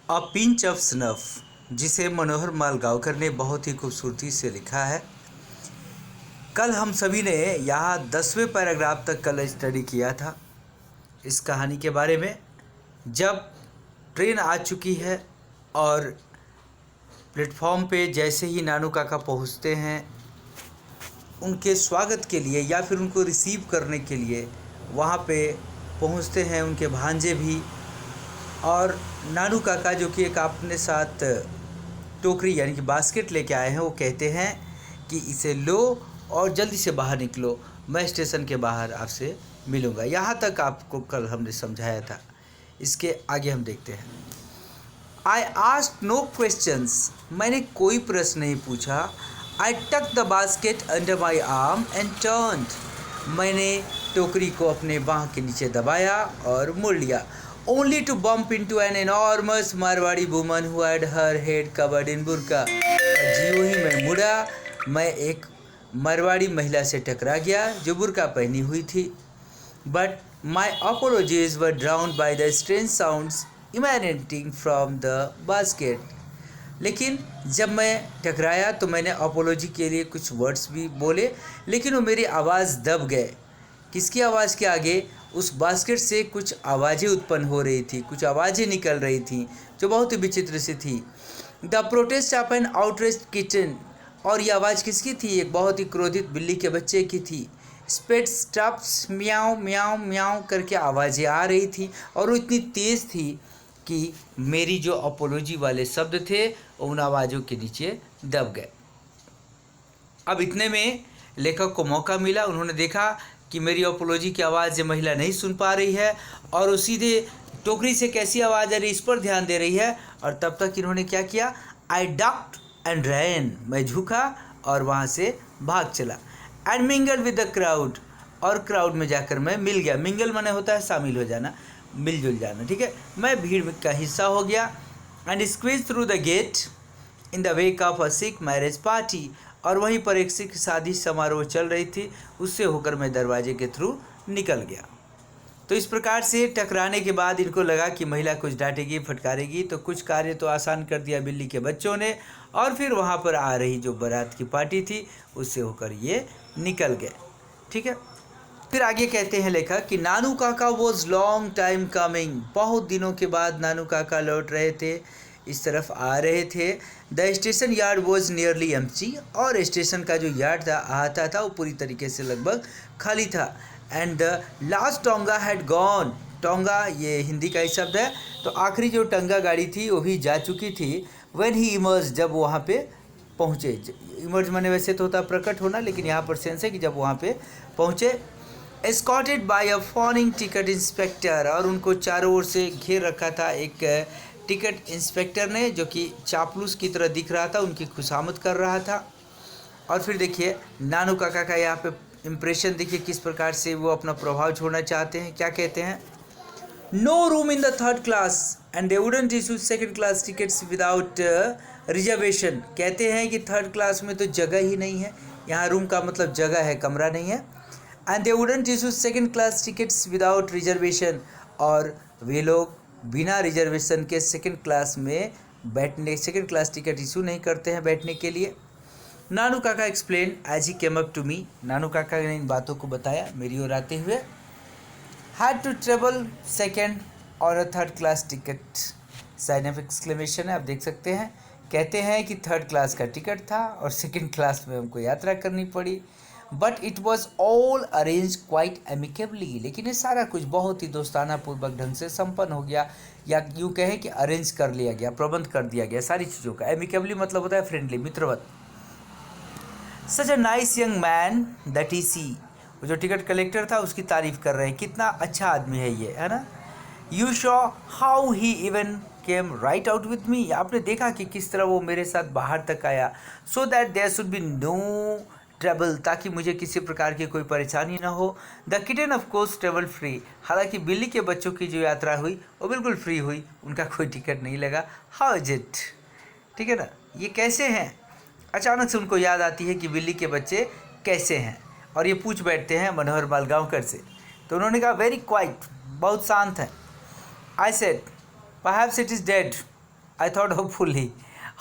A pinch of snuff, जिसे मनोहर मालगांवकर ने बहुत ही खूबसूरती से लिखा है। कल हम सभी ने यहाँ 10वें पैराग्राफ तक कल स्टडी किया था इस कहानी के बारे में। जब ट्रेन आ चुकी है और प्लेटफॉर्म पे जैसे ही नानू काका पहुँचते हैं, उनके स्वागत के लिए या फिर उनको रिसीव करने के लिए वहाँ पे पहुँचते हैं उनके भांजे भी। और नानू काका जो कि एक अपने साथ टोकरी यानी कि बास्केट लेके आए हैं, वो कहते हैं कि इसे लो और जल्दी से बाहर निकलो, मैं स्टेशन के बाहर आपसे मिलूँगा। यहाँ तक आपको कल हमने समझाया था। इसके आगे हम देखते हैं। आई आस्क्ड नो क्वेश्चंस, मैंने कोई प्रश्न नहीं पूछा। आई टक the basket under my arm and turned, मैंने टोकरी को अपने बाँह के नीचे दबाया और मुड़ लिया। Only to bump into an enormous Marwari woman who had her head covered in burqa। ज्यों ही मैं मुड़ा, मैं एक मारवाड़ी महिला से टकरा गया जो बुर्का पहनी हुई थी। But my apologies were drowned by the strange sounds emanating from the basket। लेकिन जब मैं टकराया तो मैंने अपोलॉजी के लिए कुछ वर्ड्स भी बोले, लेकिन वो मेरी आवाज़ दब गए। किसकी आवाज़ के आगे? उस बास्केट से कुछ आवाज़ें उत्पन्न हो रही थी, कुछ आवाज़ें निकल रही थी जो बहुत ही विचित्र सी थी। The protest of an outraged kitchen, और ये आवाज़ किसकी थी? एक बहुत ही क्रोधित बिल्ली के बच्चे की थी। स्पेट स्टप्स, म्याऊं म्याऊं म्याऊं करके आवाज़ें आ रही थी और वो इतनी तेज़ थी कि मेरी जो अपोलॉजी वाले शब्द थे उन आवाज़ों के नीचे दब गए। अब इतने में लेखक को मौका मिला, उन्होंने देखा कि मेरी अपोलॉजी की आवाज़ ये महिला नहीं सुन पा रही है और वो सीधे टोकरी से कैसी आवाज़ आ रही है इस पर ध्यान दे रही है। और तब तक इन्होंने क्या किया? आई डक्ड एंड रैन, मैं झुका और वहाँ से भाग चला। And mingle with the crowd, और क्राउड में जाकर मैं मिल गया। मिंगल माने होता है शामिल हो जाना, मिलजुल जाना, ठीक है। मैं भीड़ का हिस्सा हो गया। And squeeze through the get in the wake of a Sikh marriage party, और वहीं पर एक सिख शादी समारोह चल रही थी, उससे होकर मैं दरवाजे के थ्रू निकल गया। तो इस प्रकार से टकराने के बाद इनको लगा कि महिला कुछ डांटेगी फटकारेगी, तो कुछ कार्य तो आसान कर दिया बिल्ली के बच्चों ने, और फिर वहाँ पर आ रही जो बारात की पार्टी थी उससे होकर ये निकल गए, ठीक है। फिर आगे कहते हैं लेखक कि नानू काका वॉज लॉन्ग टाइम कमिंग, बहुत दिनों के बाद नानू काका लौट रहे थे, इस तरफ आ रहे थे। The station yard was nearly empty, और स्टेशन का जो यार्ड था अहाता था वो पूरी तरीके से लगभग खाली था। And the last tonga had gone, tonga ये हिंदी का ही शब्द है, तो आखिरी जो टंगा गाड़ी थी वो भी जा चुकी थी। व्हेन ही इमर्ज, जब वहाँ पे पहुँचे, इमर्ज माने वैसे तो होता प्रकट होना, लेकिन यहाँ पर सेंस है कि जब वहाँ पे पहुँचे। एस्कॉर्टेड बाय अ फॉनिंग टिकट इंस्पेक्टर, और उनको चारों ओर से घेर रखा था एक टिकट इंस्पेक्टर ने, जो कि चापलूस की तरह दिख रहा था, उनकी खुशामद कर रहा था। और फिर देखिए नानू काका का यहाँ पे इम्प्रेशन देखिए किस प्रकार से वो अपना प्रभाव छोड़ना चाहते हैं। क्या कहते हैं? No room in the third class and they wouldn't issue second class tickets without reservation. कहते हैं कि थर्ड क्लास में तो जगह ही नहीं है, यहाँ रूम का मतलब जगह है, कमरा नहीं है। And they wouldn't issue second class tickets without reservation, और वे लोग बिना रिजर्वेशन के सेकंड क्लास में बैठने, सेकंड क्लास टिकट इशू नहीं करते हैं बैठने के लिए। Nanu Kaka explain as he came up to me, Nanu Kaka ने इन बातों को बताया मेरी ओर आते हुए। हैड टू ट्रेवल सेकेंड और a third class ticket, sign of exclamation है, आप देख सकते हैं। कहते हैं कि थर्ड क्लास का टिकट था और सेकेंड क्लास में हमको यात्रा करनी पड़ी। But it was all arrange quite amicably, लेकिन ये सारा कुछ बहुत ही दोस्ताना पूर्वक ढंग से संपन्न हो गया, या यूँ कहें कि अरेंज कर लिया गया, प्रबंध कर दिया गया सारी चीज़ों का। एमिकेबली मतलब होता है फ्रेंडली, मित्रवत। Such a nice young man that he see, वो जो टिकट कलेक्टर था उसकी तारीफ कर रहे हैं, कितना अच्छा आदमी है ये, है ना। You show how he even came right out with me, आपने देखा कि किस तरह वो मेरे साथ बाहर तक आया। So that there should be no trouble, ताकि मुझे किसी प्रकार की कोई परेशानी ना हो। The kitten of course travel free, हालांकि बिल्ली के बच्चों की जो यात्रा हुई वो बिल्कुल फ्री हुई, उनका कोई टिकट नहीं लगा। हाउ इज इट, ठीक है ना, ये कैसे हैं। अचानक से उनको याद आती है कि बिल्ली के बच्चे कैसे हैं, और ये पूछ बैठते हैं मनोहर मालगांवकर से। तो उन्होंने कहा वेरी क्वाइट, बहुत शांत है। I said perhaps it is dead, I thought hopefully.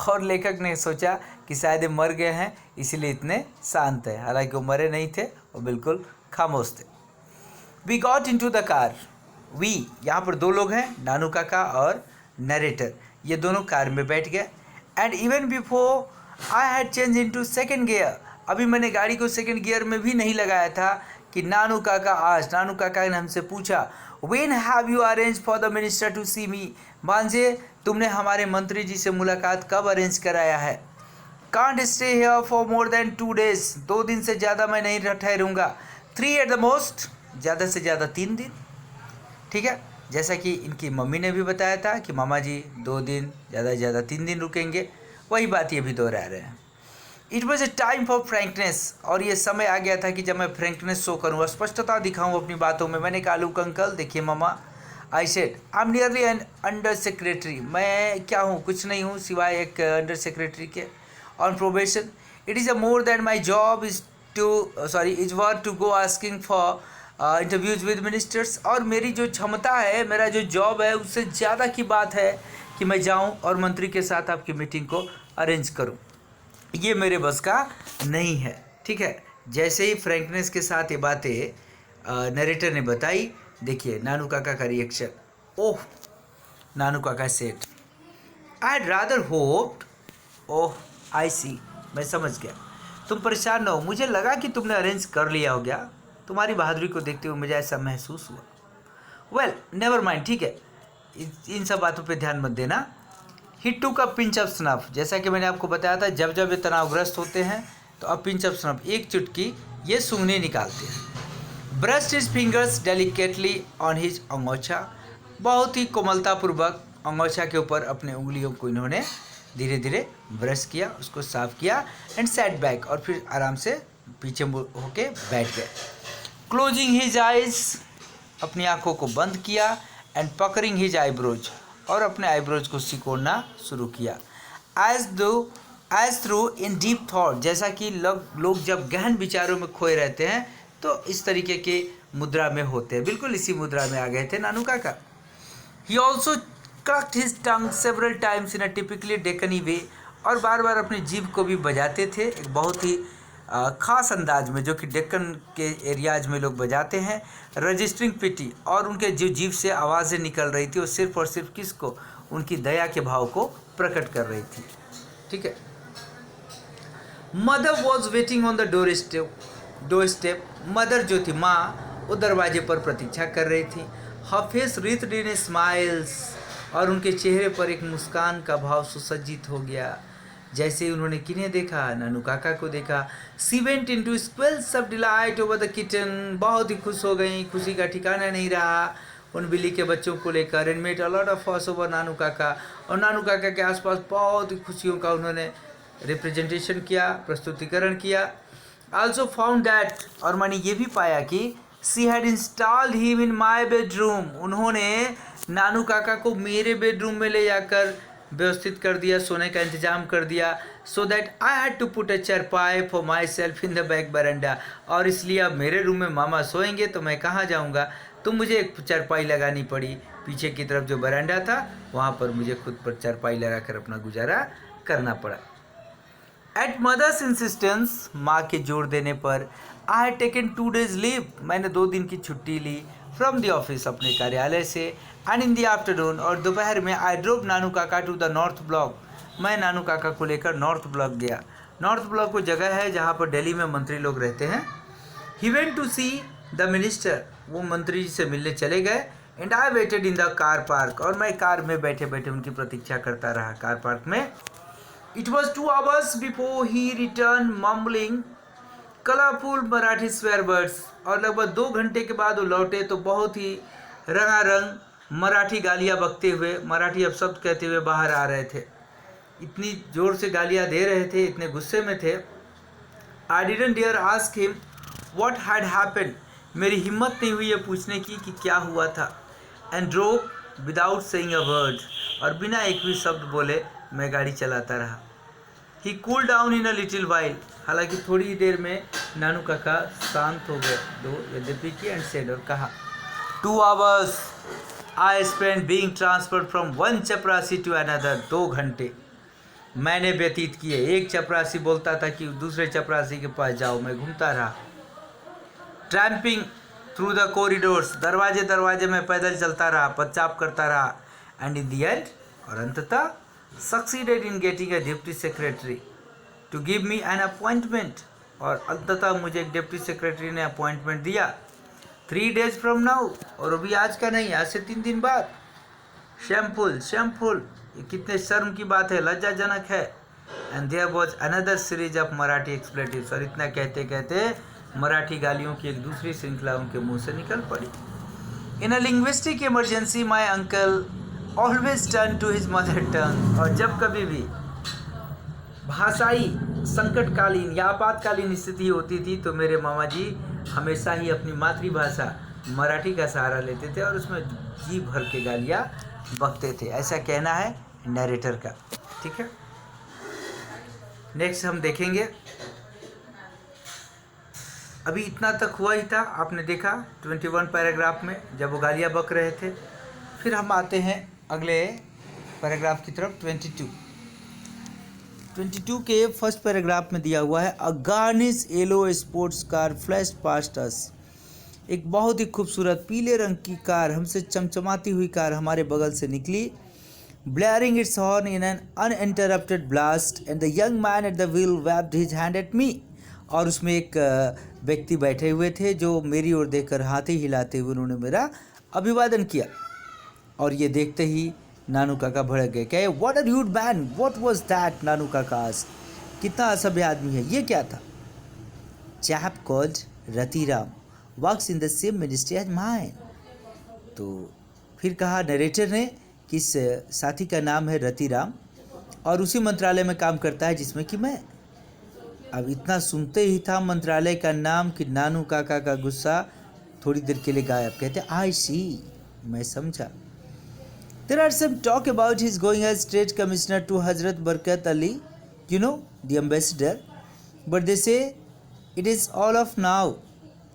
और लेखक ने सोचा कि शायद ये मर गए हैं इसीलिए इतने शांत है, हालांकि वो मरे नहीं थे, वो बिल्कुल खामोश थे। We got in to the car. We यहाँ पर दो लोग हैं, नानू काका और नरेटर, ये दोनों कार में बैठ गए। And even before I had change into second gear, अभी मैंने गाड़ी को सेकेंड गियर में भी नहीं लगाया था कि नानू काका ने हमसे पूछा, When have you arranged for the minister to see me? भांजे, तुमने हमारे मंत्री जी से मुलाकात कब अरेंज कराया है? Can't stay here for more than 2 days. 2 दिन से ज़्यादा मैं नहीं ठहरूंगा। 3 at the most, ज़्यादा से ज़्यादा 3 दिन। ठीक है, जैसा कि इनकी मम्मी ने भी बताया था कि मामा जी 2 दिन, ज़्यादा से ज़्यादा 3 दिन रुकेंगे, वही बात ये भी दोहरा रहे हैं। It was a time for frankness, और ये समय आ गया था कि जब मैं फ्रैंकनेस शो करूँ, स्पष्टता दिखाऊँ अपनी बातों में। मैंने कहा, लुक अंकल, देखिए मामा, I said I am nearly an under secretary, मैं क्या हूँ, कुछ नहीं हूँ सिवाय एक अंडर सेक्रेटरी के, on probation. It is a more than my job is worth to go asking for interviews with ministers, और मेरी जो क्षमता है, मेरा जो जॉब है, उससे ज़्यादा की बात है कि मैं जाऊँ और मंत्री के साथ आपकी मीटिंग को अरेंज करूँ, ये मेरे बस का नहीं है। ठीक है, जैसे ही फ्रैंकनेस के साथ ये बातें नरेटर ने बताई, देखिए नानू काका का reaction. Oh, Nanu Kaka said, I had rather hoped, oh I see, मैं समझ गया, तुम परेशान न हो, मुझे लगा कि तुमने अरेंज कर लिया हो गया, तुम्हारी बहादुरी को देखते हुए मुझे ऐसा महसूस हुआ। वेल नेवर माइंड, ठीक है, इन सब बातों पे ध्यान मत देना। ही टूक अ पिंच ऑफ स्नफ, जैसा कि मैंने आपको बताया था, जब जब ये तनावग्रस्त होते हैं तो अब पिंच ऑफ स्नफ, एक चुटकी ये सूंघने निकालते हैं। Brushed his fingers delicately on his angocha, बहुत ही कोमलतापूर्वक अंगोछा के ऊपर अपने उंगलियों को इन्होंने धीरे धीरे ब्रश किया, उसको साफ किया। एंड सेट बैक, और फिर आराम से पीछे होके बैठ गए। क्लोजिंग हिज आइज, अपनी आंखों को बंद किया। एंड पकड़िंग हिज आईब्रोज, और अपने आईब्रोज को सिकोड़ना शुरू किया। As through in deep thought, जैसा कि लोग जब गहन विचारों में खोए रहते हैं तो इस तरीके के मुद्रा में होते हैं, बिल्कुल इसी मुद्रा में आ गए थे Nanu Kaka. He also clucked his tongue several times in a typically Deccani way, और बार बार अपनी जीभ को भी बजाते थे एक बहुत ही ख़ास अंदाज में, जो कि डेक्कन के एरियाज में लोग बजाते हैं। रजिस्टरिंग पिटी, और उनके जो जीभ से आवाज़ें निकल रही थी वो सिर्फ और सिर्फ किसको, उनकी दया के भाव को प्रकट कर रही थी। ठीक है। Mother was waiting on the door step, mother जो थी माँ, वो दरवाजे पर प्रतीक्षा कर रही थी। हर फेस रिथड इन स्माइल्स, और उनके चेहरे पर एक मुस्कान का भाव सुसज्जित हो गया। जैसे ही उन्होंने किन्हें देखा, नानू काका को देखा। She went into squeals of delight over the kitchen, बहुत ही खुश हो गई, खुशी का ठिकाना नहीं रहा उन बिल्ली के बच्चों को लेकर। And made a lot of fuss over Nanu Kaka, और नानू काका के आसपास बहुत ही खुशियों का उन्होंने रिप्रेजेंटेशन किया, प्रस्तुतिकरण किया। आल्सो फाउंड दैट, और मैंने ये भी पाया कि she had installed him in my bedroom, उन्होंने नानू काका को मेरे बेडरूम में ले जाकर व्यवस्थित कर दिया, सोने का इंतजाम कर दिया। So that I had to put a charpai for myself in the back veranda, और इसलिए अब मेरे रूम में मामा सोएंगे तो मैं कहाँ जाऊँगा, तो मुझे एक चारपाई लगानी पड़ी। पीछे की तरफ जो बरांडा था वहाँ पर मुझे खुद पर चारपाई लगाकर अपना गुजारा करना पड़ा। एट मदर्स इंसिस्टेंस, माँ के जोर देने पर, I had taken 2 days leave, मैंने 2 दिन की छुट्टी ली फ्रॉम द ऑफिस, अपने कार्यालय से। एंड इन द आफ्टरनून, और दोपहर में, आई ड्रोव नानू काका टू द नॉर्थ ब्लॉक, मैं नानू काका को लेकर नॉर्थ ब्लॉक गया। नॉर्थ ब्लॉक वो जगह है जहाँ पर दिल्ली में मंत्री लोग रहते हैं। He went to see the minister, वो मंत्री जी से मिलने चले गए। And I waited in the car park, और मैं कार में बैठे बैठे उनकी प्रतीक्षा करता रहा कार पार्क में। It was 2 hours before he return mumbling colourful Marathi swear words, और लगभग 2 घंटे के बाद वो लौटे तो बहुत ही रंगारंग मराठी गालियाँ बकते हुए, मराठी अपशब्द कहते हुए बाहर आ रहे थे। इतनी ज़ोर से गालियाँ दे रहे थे, इतने गुस्से में थे। I didn't dare ask him what had happened, मेरी हिम्मत नहीं हुई ये पूछने की कि क्या हुआ था। And drove without saying a word, और बिना एक भी शब्द बोले मैं गाड़ी चलाता रहा। He cool down in a little while, हालांकि थोड़ी ही देर में नानू काका शांत हो गए, दो यद्यपि की। एंड सेड, और कहा, 2 hours I spend being transferred from one चपरासी टू अनदर। 2 घंटे मैंने व्यतीत किए। एक चपरासी बोलता था कि दूसरे चपरासी के पास जाओ, मैं घूमता रहा। ट्रैम्पिंग थ्रू द कॉरिडोर्स, दरवाजे दरवाजे में पैदल चलता रहा, पदचाप करता रहा। एंड इन द एंड, और अंततः succeeded in getting a deputy secretary to give me an appointment, और अंततः मुझे एक डिप्टी सेक्रेटरी ने अपॉइंटमेंट दिया 3 days फ्रॉम नाउ, और अभी आज का नहीं, आज से 3 दिन बाद। शेमफुल, शेमफुल, ये कितने शर्म की बात है, लज्जाजनक है। And there was another series of Marathi expletives, और इतना कहते कहते मराठी गालियों की एक दूसरी श्रृंखला उनके मुंह से निकल पड़ी। In a linguistic emergency my uncle always turn to his mother tongue, और जब कभी भी भाषाई संकटकालीन या आपातकालीन स्थिति होती थी तो मेरे मामा जी हमेशा ही अपनी मातृभाषा मराठी का सहारा लेते थे और उसमें जी भर के गालियाँ बकते थे। ऐसा कहना है नरेटर का। ठीक है, नेक्स्ट हम देखेंगे। अभी इतना तक हुआ ही था, आपने देखा 21 पैराग्राफ में जब वो गालियाँ बक रहे थे। फिर हम आते हैं अगले पैराग्राफ की तरफ। 22 के फर्स्ट पैराग्राफ में दिया हुआ है, a garish yellow sports car flash past us. एक बहुत ही खूबसूरत पीले रंग की कार, हमसे चमचमाती हुई कार हमारे बगल से निकली। Blaring its horn in an uninterrupted blast and the young man at the wheel waved his hand at me. और उसमें एक व्यक्ति बैठे हुए थे जो मेरी ओर देखकर हाथ ही हिलाते हुए उन्होंने मेरा अभिवादन किया। और ये देखते ही नानू काका भड़क गए, कहे what are you man, what was that. Nanu Kaka asked, कितना असभ्य आदमी है, ये क्या था। Chap called Ratiram works in the same ministry as mine. तो फिर कहा नरेटर ने कि इस साथी का नाम है रतिराम और उसी मंत्रालय में काम करता है जिसमें कि मैं। अब इतना सुनते ही था मंत्रालय का नाम कि नानू काका का गुस्सा थोड़ी देर के लिए गायब। कहते आई सी, मैं समझा। There are some talk about his going as State Commissioner to Hazrat Barkat Ali, you know, the ambassador. But they say it is all off now.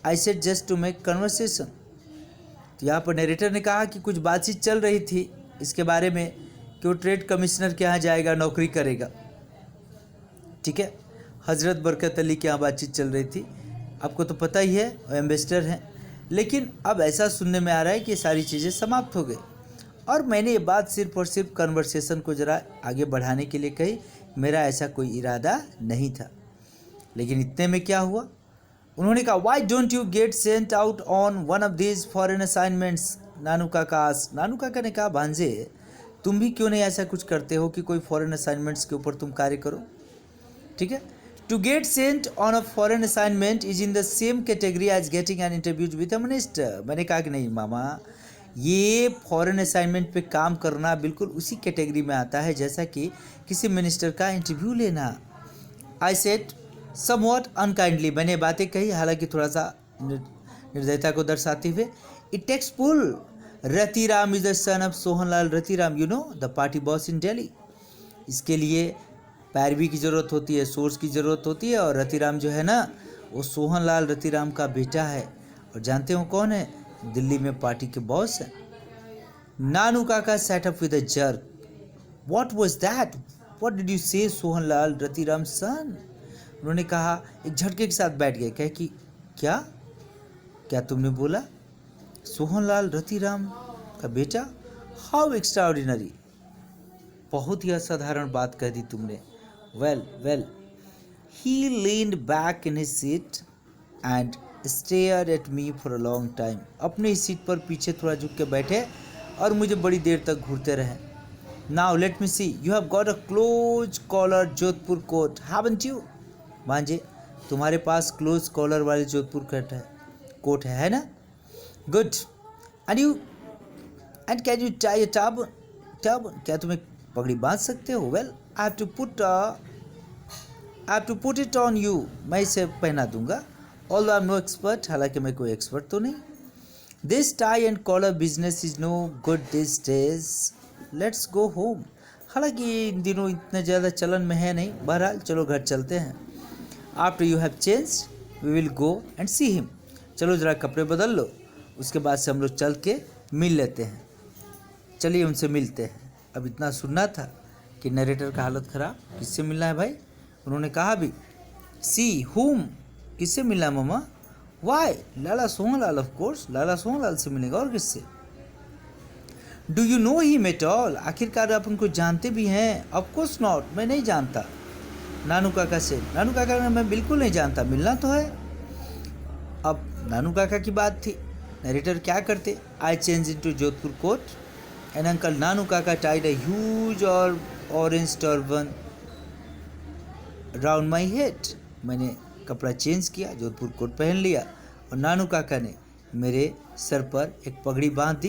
I said just to make conversation. तो यहाँ पर narrator ने कहा कि कुछ बातचीत चल रही थी इसके बारे में कि वो ट्रेड कमिश्नर के यहाँ जाएगा, नौकरी करेगा। ठीक है, हजरत बरकत अली के यहाँ बातचीत चल रही थी। आपको तो पता ही है वो एम्बेसडर हैं, लेकिन अब ऐसा सुनने में आ रहा है कि ये सारी चीज़ें समाप्त हो गई। और मैंने ये बात सिर्फ और सिर्फ कन्वर्सेशन को ज़रा आगे बढ़ाने के लिए कही, मेरा ऐसा कोई इरादा नहीं था। लेकिन इतने में क्या हुआ, उन्होंने कहा why don't you get sent out on one of these foreign assignments. Nanu Kaka ने कहा भांजे तुम भी क्यों नहीं ऐसा कुछ करते हो कि कोई फॉरेन असाइनमेंट्स के ऊपर तुम कार्य करो। ठीक है, to get sent on a foreign assignment is in the same category as getting an interview with a minister. मैंने कहा कि नहीं मामा, ये फॉरेन असाइनमेंट पे काम करना बिल्कुल उसी कैटेगरी में आता है जैसा कि किसी मिनिस्टर का इंटरव्यू लेना। आई सेड समवॉट अनकाइंडली, मैंने बातें कही हालांकि थोड़ा सा निर्दयता को दर्शाते हुए। It takes pull, Ratiram is the son of Sohanlal Ratiram, you know the party boss in Delhi. इसके लिए पैरवी की ज़रूरत होती है, सोर्स की ज़रूरत होती है, और रतिराम जो है ना वो सोहनलाल रतिराम का बेटा है। और जानते हो कौन है, दिल्ली में पार्टी के बॉस है। नानू काका set up with a jerk, what was that, what did you से सोहनलाल रतिराम सन। उन्होंने कहा, एक झटके के साथ बैठ गए, कहे कि क्या क्या तुमने बोला, सोहनलाल रतिराम का बेटा, हाउ एक्स्ट्राऑर्डिनरी, बहुत ही असाधारण बात कह दी तुमने। Well he leaned back in his seat and stare at me for a long time. अपने ही सीट पर पीछे थोड़ा झुक के बैठे और मुझे बड़ी देर तक घूरते रहे। Now let me see, you have got a close collar Jodhpur coat haven't you. भांजे तुम्हारे पास क्लोज कॉलर वाले जोधपुर कोट है ना। Good, and can you tie a turban, क्या तुम्हें पगड़ी बांध सकते हो। Well I have to put it on you, मैं इसे पहना दूंगा। Although I'm no expert, हालांकि मैं कोई एक्सपर्ट तो नहीं। This tie and collar business is no good these days. Let's go home. हालांकि इन दिनों इतने ज़्यादा चलन में है नहीं। बहरहाल चलो घर चलते हैं। After you have changed, we will go and see him. चलो ज़रा कपड़े बदल लो, उसके बाद से हम लोग चल के मिल लेते हैं। चलिए उनसे मिलते हैं। अब इतना सुनना था कि नरेटर का हालत ख़राब, किससे मिलना है भाई? उन्होंने कहा भी, सी हुम, किससे मिलना है मामा? Why, Lala Sohanlal, of course Lala Sohanlal से मिलेगा, और किससे? Do you know him at all, आखिरकार आप उनको जानते भी हैं? ऑफ कोर्स नॉट, मैं नहीं जानता। नानू काका से, नानू काका ने, मैं बिल्कुल नहीं जानता, मिलना तो है। अब नानू काका की बात थी, नरेटर क्या करते? I change into Jodhpur coat and uncle Nanu Kaka tied a huge और orange turban round my head. मैंने कपड़ा चेंज किया, जोधपुर कोट पहन लिया, और नानू काका ने मेरे सर पर एक पगड़ी बांध दी।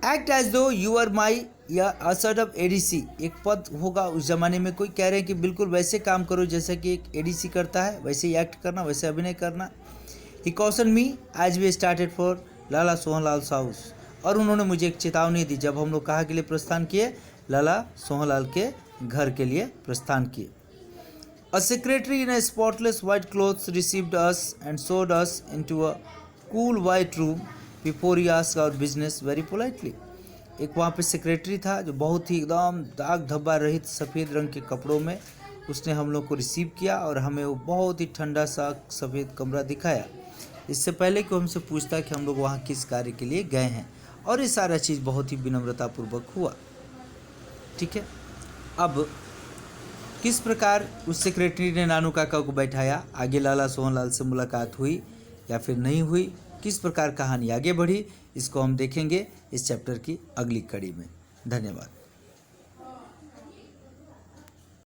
एक्ट एज दो यू आर माई या असर्ट ऑफ एडीसी, एक पद होगा उस ज़माने में, कोई कह रहे हैं कि बिल्कुल वैसे काम करो जैसा कि एक एडीसी करता है, वैसे ही एक्ट करना, वैसे अभिनय करना। He caution me as we started for Lala Sohanlal house, और उन्होंने मुझे एक चेतावनी दी जब हम लोग कहाँ के लिए प्रस्थान किए? लाला सोहनलाल के घर के लिए प्रस्थान किए। A secretary in a spotless white clothes received us and showed us into a cool white room before he asked our business very politely. एक वहाँ पे सेक्रेटरी था जो बहुत ही एकदम दाग धब्बा रहित सफ़ेद रंग के कपड़ों में, उसने हम लोग को रिसीव किया और हमें वो बहुत ही ठंडा सा सफ़ेद कमरा दिखाया, इससे पहले कि हमसे पूछता कि हम लोग वहाँ किस कार्य के लिए गए हैं, और ये सारा चीज़ बहुत ही विनम्रतापूर्वक हुआ। ठीक है, अब किस प्रकार उस सेक्रेटरी ने नानू काका को बैठाया, आगे लाला सोहनलाल से मुलाकात हुई या फिर नहीं हुई, किस प्रकार कहानी आगे बढ़ी, इसको हम देखेंगे इस चैप्टर की अगली कड़ी में। धन्यवाद।